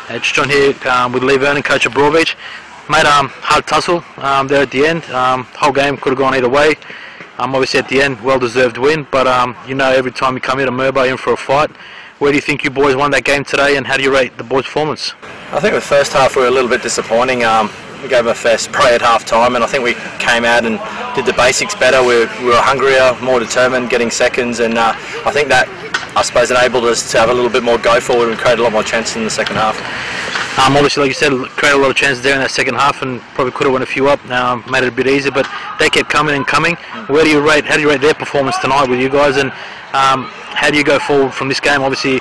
Just John here with Lee Vernon, coach of Broadbeach. Mate, hard tussle there at the end. Whole game could have gone either way. Obviously at the end, well-deserved win, but you know, every time you come here to Murwillumbah, you're in for a fight. Where do you think you boys won that game today, and how do you rate the boys' performance? I think the first half we were a little bit disappointing. We gave a fair spray at half time, and I think we came out and did the basics better. We were hungrier, more determined, getting seconds, and I think that, I suppose, enabled us to have a little bit more go forward and create a lot more chances in the second half. Obviously, like you said, created a lot of chances there in that second half, and probably could have won a few up. Made it a bit easier, but they kept coming and coming. How do you rate their performance tonight with you guys, and how do you go forward from this game? Obviously,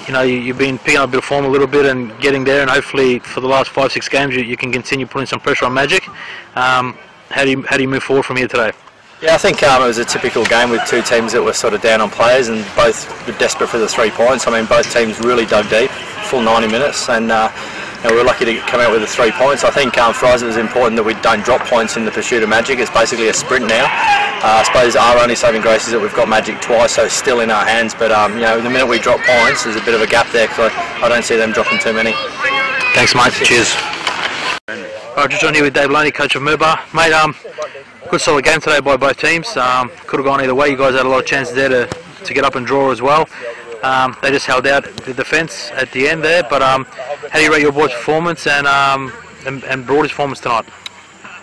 you know, you've been picking up a bit of form a little bit and getting there, and hopefully for the last 5-6 games you can continue putting some pressure on Magic. How do you move forward from here today? Yeah, I think it was a typical game with two teams that were sort of down on players, and both were desperate for the 3 points. I mean, both teams really dug deep, full 90 minutes, and we were lucky to come out with the 3 points. I think for us it was important that we don't drop points in the pursuit of Magic. It's basically a sprint now. I suppose our only saving grace is that we've got Magic twice, so it's still in our hands. But you know, the minute we drop points, there's a bit of a gap there, because I don't see them dropping too many. Thanks, mate. Cheers. Alright, just on here with Dave Loney, coach of Murwillumbah. Mate, good solid game today by both teams. Could have gone either way. You guys had a lot of chances there to get up and draw as well. They just held out the defence at the end there. But how do you rate your boys' performance and Broadie's performance tonight?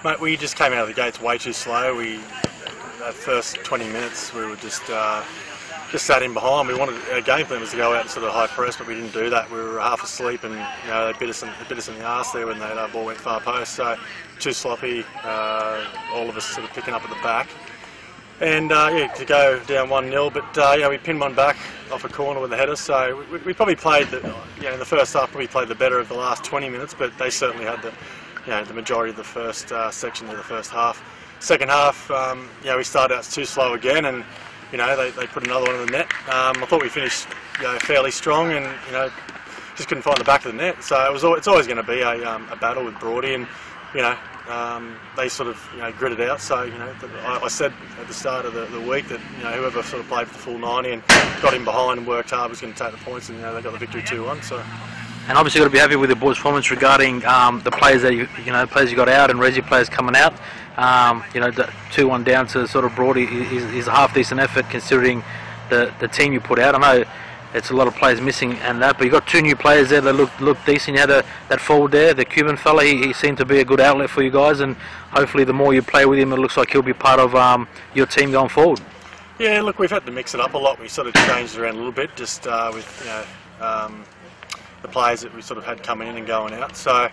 Mate, we just came out of the gates way too slow. That first 20 minutes we were just sat in behind. We wanted, our game plan was to go out and sort of high press, but we didn't do that. We were half asleep, and you know, they bit us in the arse there when that ball went far post. So too sloppy. All of us sort of picking up at the back, and yeah, to go down 1-0. But yeah, we pinned one back off a corner with the header. So we probably played in the first half probably played the better of the last 20 minutes, but they certainly had the majority of the first section of the first half. Second half, yeah, we started out too slow again, and you know, they put another one in the net. I thought we finished, you know, fairly strong, and you know, just couldn't find the back of the net. So it's always going to be a battle with Broadie, and you know, they sort of, you know, gritted out. So you know, I said at the start of the week that, you know, whoever sort of played for the full 90 and got in behind and worked hard was going to take the points, and you know, they got the victory 2-1. So. And obviously, you've got to be happy with the boys' performance regarding the players that players you got out and Resi players coming out. You know, 2-1 down to sort of Broadie is a half decent effort considering the team you put out. I know it's a lot of players missing and that, but you got 2 new players there that look decent. You had that forward there, the Cuban fella. He seemed to be a good outlet for you guys, and hopefully the more you play with him, it looks like he'll be part of your team going forward. Yeah, look, we've had to mix it up a lot. We sort of changed it around a little bit, just with, you know, the players that we sort of had coming in and going out. So,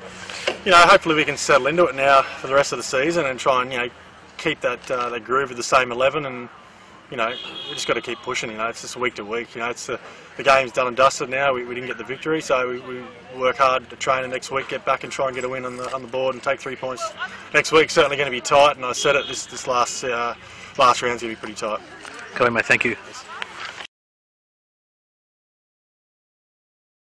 you know, hopefully we can settle into it now for the rest of the season and try and, you know, keep that groove of the same 11, and you know, we just got to keep pushing. You know, it's just week to week. You know, it's the game's done and dusted now. We didn't get the victory, so we work hard to train, and next week get back and try and get a win on the board and take 3 points. Next week's certainly going to be tight, and I said it, this last round's going to be pretty tight. Go on, mate. Thank you.